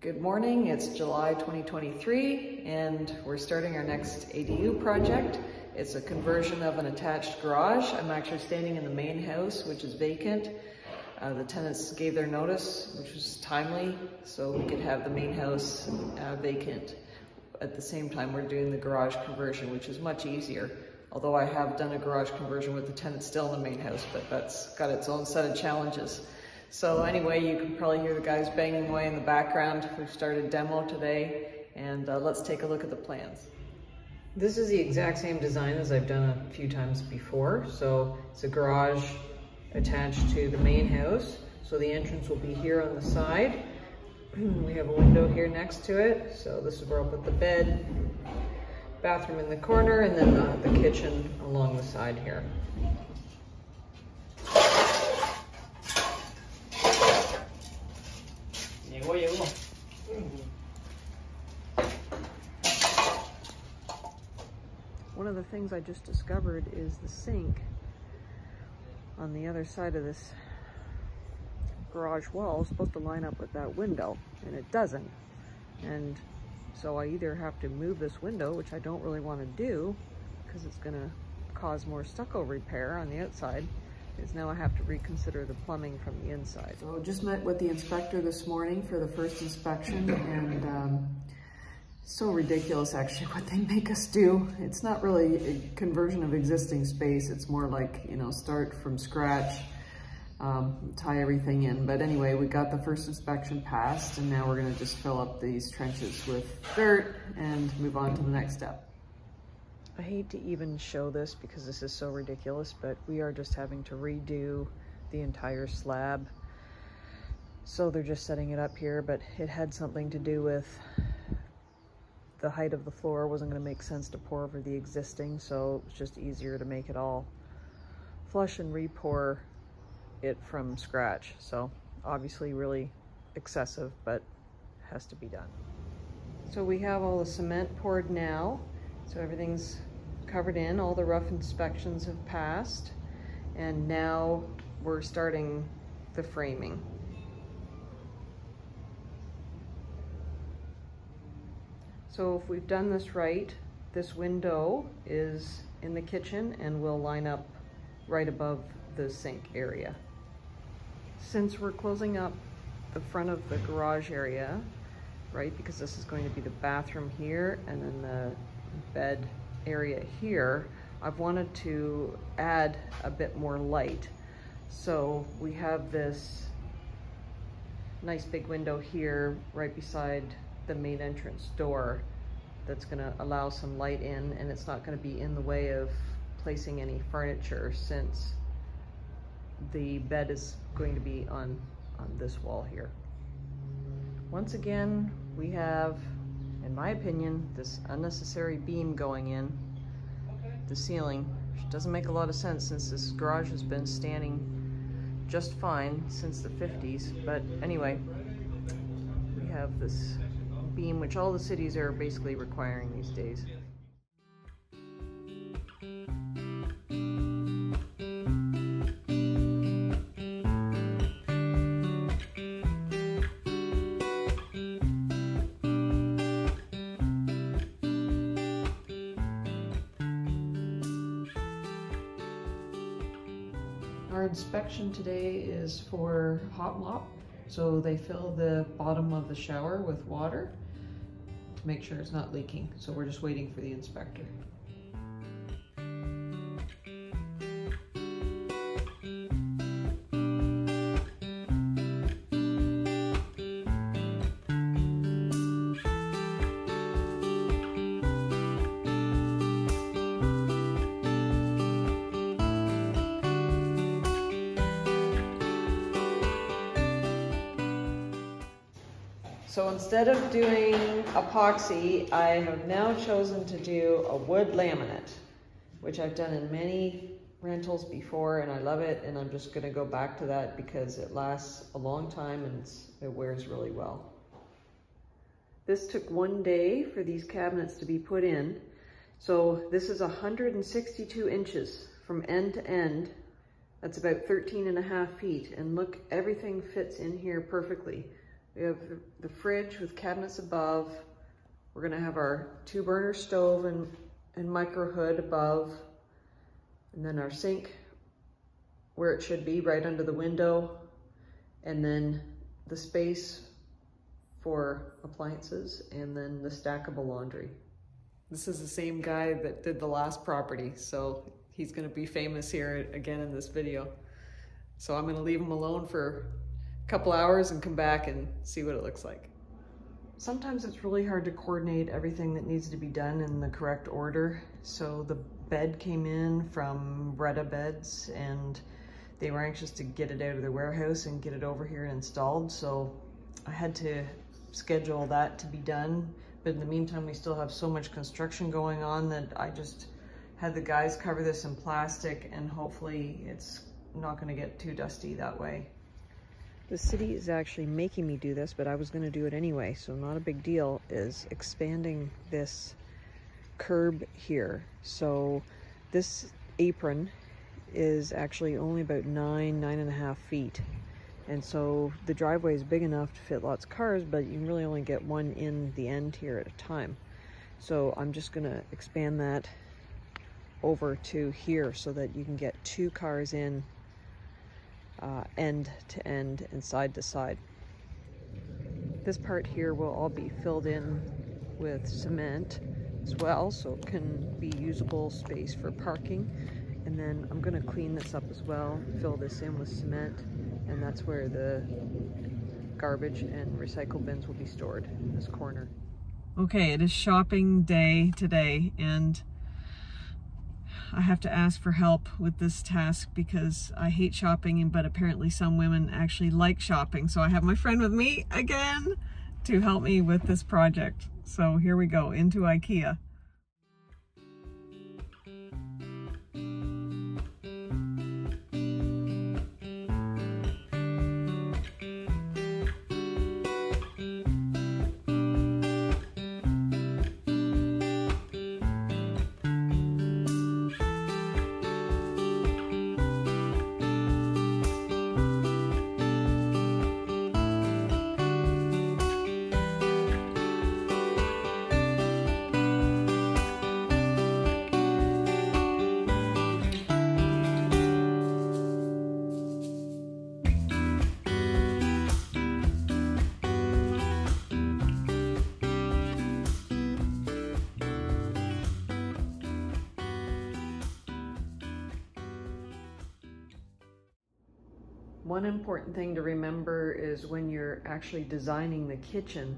Good morning, it's July 2023 and we're starting our next ADU project. It's a conversion of an attached garage. I'm actually standing in the main house, which is vacant. The tenants gave their notice, which was timely, so we could have the main house vacant. At the same time, we're doing the garage conversion, which is much easier. Although I have done a garage conversion with the tenant still in the main house, but that's got its own set of challenges. So anyway, you can probably hear the guys banging away in the background. We've started demo today, and let's take a look at the plans. This is the exact same design as I've done a few times before. So it's a garage attached to the main house. So the entrance will be here on the side. We have a window here next to it. So this is where I'll put the bed, bathroom in the corner, and then the kitchen along the side here. One of the things I just discovered is the sink on the other side of this garage wall is supposed to line up with that window, and it doesn't. And so I either have to move this window, which I don't really want to do because it's going to cause more stucco repair on the outside, because now I have to reconsider the plumbing from the inside. So I just met with the inspector this morning for the first inspection, and so ridiculous actually what they make us do. It's not really a conversion of existing space. It's more like, you know, start from scratch, tie everything in. But anyway, we got the first inspection passed, and now we're gonna just fill up these trenches with dirt and move on to the next step. I hate to even show this because this is so ridiculous, but we are just having to redo the entire slab. So they're just setting it up here, but it had something to do with the height of the floor. Wasn't going to make sense to pour over the existing, so it's just easier to make it all flush and re-pour it from scratch. So obviously really excessive, but has to be done. So we have all the cement poured now, so everything's covered in. All the rough inspections have passed, and now we're starting the framing. So if we've done this right, this window is in the kitchen and will line up right above the sink area. Since we're closing up the front of the garage area, right, because this is going to be the bathroom here and then the bed area here, I've wanted to add a bit more light. So we have this nice big window here right beside the main entrance door that's going to allow some light in, and it's not going to be in the way of placing any furniture since the bed is going to be on this wall here. Once again, we have, in my opinion, this unnecessary beam going in the ceiling, which doesn't make a lot of sense since this garage has been standing just fine since the 50s. But anyway, we have this beam, which all the cities are basically requiring these days. Our inspection today is for hot mop. So they fill the bottom of the shower with water to make sure it's not leaking. So we're just waiting for the inspector. So instead of doing epoxy, I have now chosen to do a wood laminate, which I've done in many rentals before, and I love it, and I'm just going to go back to that because it lasts a long time and it wears really well. This took 1 day for these cabinets to be put in. So this is 162 inches from end to end. That's about 13.5 feet, and look, everything fits in here perfectly. We have the fridge with cabinets above. We're gonna have our 2-burner stove and micro hood above. And then our sink where it should be, right under the window. And then the space for appliances, and then the stackable laundry. This is the same guy that did the last property, so he's gonna be famous here again in this video. So I'm gonna leave him alone for a couple hours and come back and see what it looks like. Sometimes it's really hard to coordinate everything that needs to be done in the correct order. So the bed came in from Breda Beds, and they were anxious to get it out of their warehouse and get it over here and installed. So I had to schedule that to be done. But in the meantime, we still have so much construction going on that I just had the guys cover this in plastic, and hopefully it's not gonna get too dusty that way. The city is actually making me do this, but I was gonna do it anyway, so not a big deal, is expanding this curb here. So this apron is actually only about 9.5 feet. And so the driveway is big enough to fit lots of cars, but you can really only get one in the end here at a time. So I'm just gonna expand that over to here so that you can get 2 cars in end to end and side to side. This part here will all be filled in with cement as well, so it can be usable space for parking. And then I'm gonna clean this up as well, fill this in with cement, and that's where the garbage and recycle bins will be stored, in this corner. Okay, it is shopping day today, and I have to ask for help with this task because I hate shopping, but apparently some women actually like shopping. So I have my friend with me again to help me with this project. So here we go, into IKEA. One important thing to remember is when you're actually designing the kitchen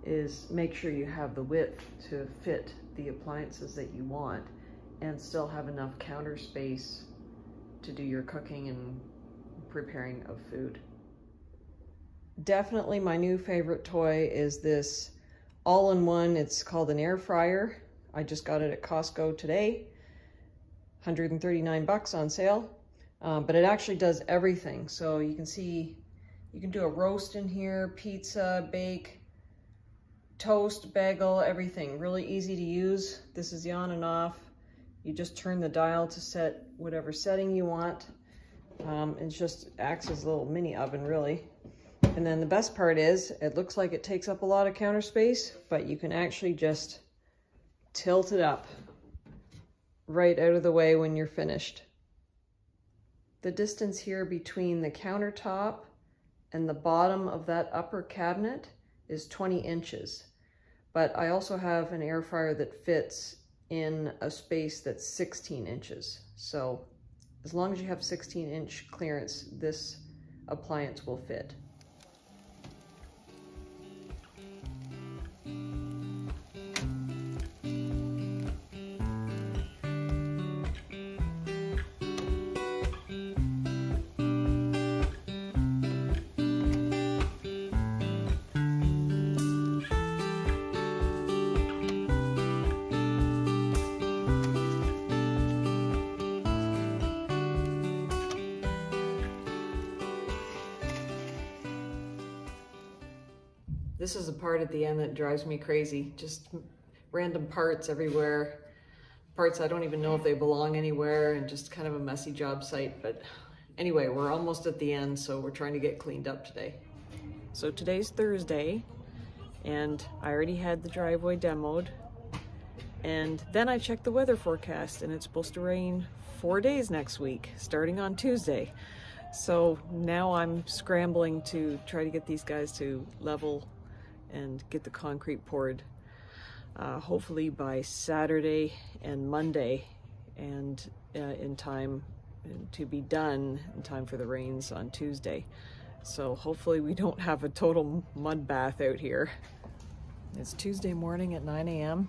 is make sure you have the width to fit the appliances that you want and still have enough counter space to do your cooking and preparing of food. Definitely my new favorite toy is this all-in-one. It's called an air fryer. I just got it at Costco today, 139 bucks on sale. But it actually does everything. So you can see, you can do a roast in here, pizza, bake, toast, bagel, everything. Really easy to use. This is the on and off. You just turn the dial to set whatever setting you want. It just acts as a little mini oven, really. And then the best part is, it looks like it takes up a lot of counter space, but you can actually just tilt it up right out of the way when you're finished. The distance here between the countertop and the bottom of that upper cabinet is 20 inches. But I also have an air fryer that fits in a space that's 16 inches. So as long as you have 16-inch clearance, this appliance will fit. This is the part at the end that drives me crazy. Just random parts everywhere. Parts I don't even know if they belong anywhere, and just kind of a messy job site. But anyway, we're almost at the end, so we're trying to get cleaned up today. So today's Thursday, and I already had the driveway demoed. And then I checked the weather forecast, and it's supposed to rain 4 days next week, starting on Tuesday. So now I'm scrambling to try to get these guys to level and get the concrete poured, hopefully by Saturday and Monday, and in time to be done in time for the rains on Tuesday. So hopefully we don't have a total mud bath out here. It's Tuesday morning at 9 a.m.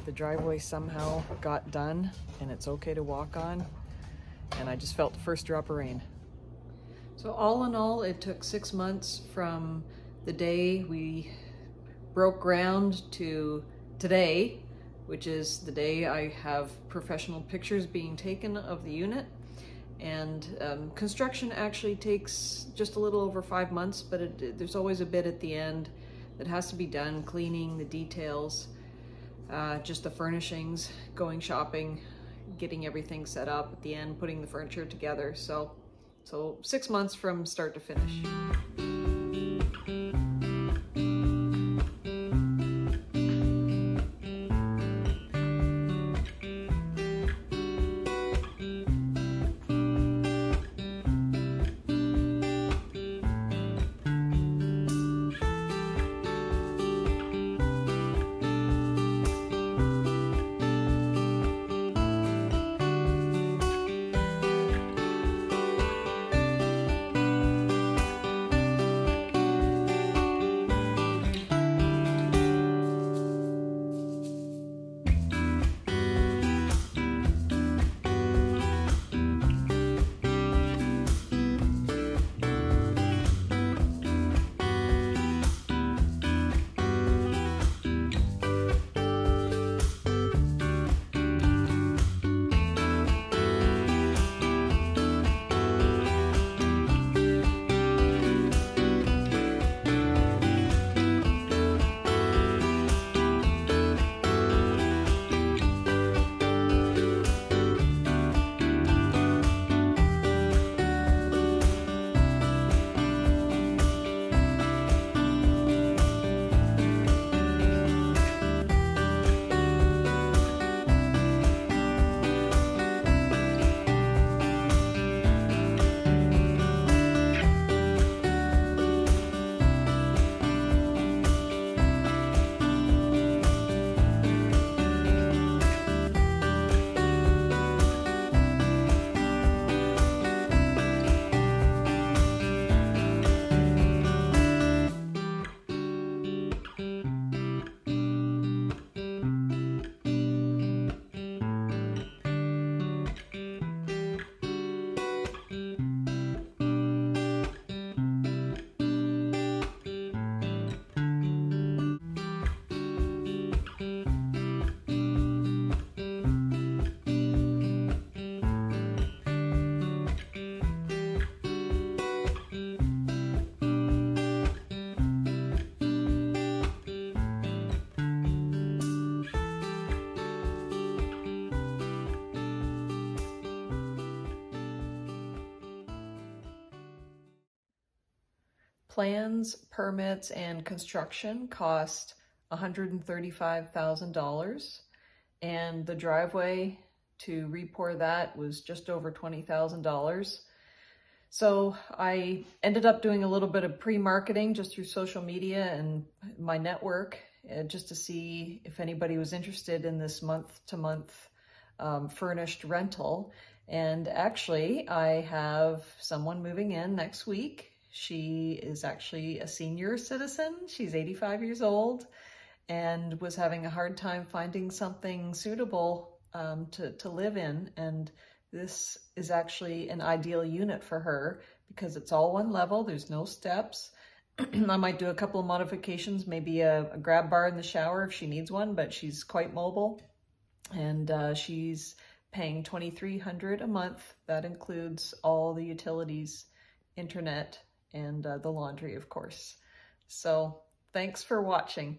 The driveway somehow got done and it's okay to walk on, and I just felt the first drop of rain. So all in all, it took 6 months from the day we broke ground to today, which is the day I have professional pictures being taken of the unit. And construction actually takes just a little over 5 months, but there's always a bit at the end that has to be done, cleaning, the details, just the furnishings, going shopping, getting everything set up at the end, putting the furniture together. So 6 months from start to finish. Plans, permits, and construction cost $135,000, and the driveway to re-pour that was just over $20,000. So I ended up doing a little bit of pre-marketing just through social media and my network, just to see if anybody was interested in this month-to-month furnished rental. And actually, I have someone moving in next week. She is actually a senior citizen. She's 85 years old and was having a hard time finding something suitable to live in. And this is actually an ideal unit for her because it's all one level. There's no steps. I might do a couple of modifications, maybe a grab bar in the shower if she needs one, but she's quite mobile. And she's paying $2,300 a month. That includes all the utilities, internet, and the laundry, of course. So thanks for watching.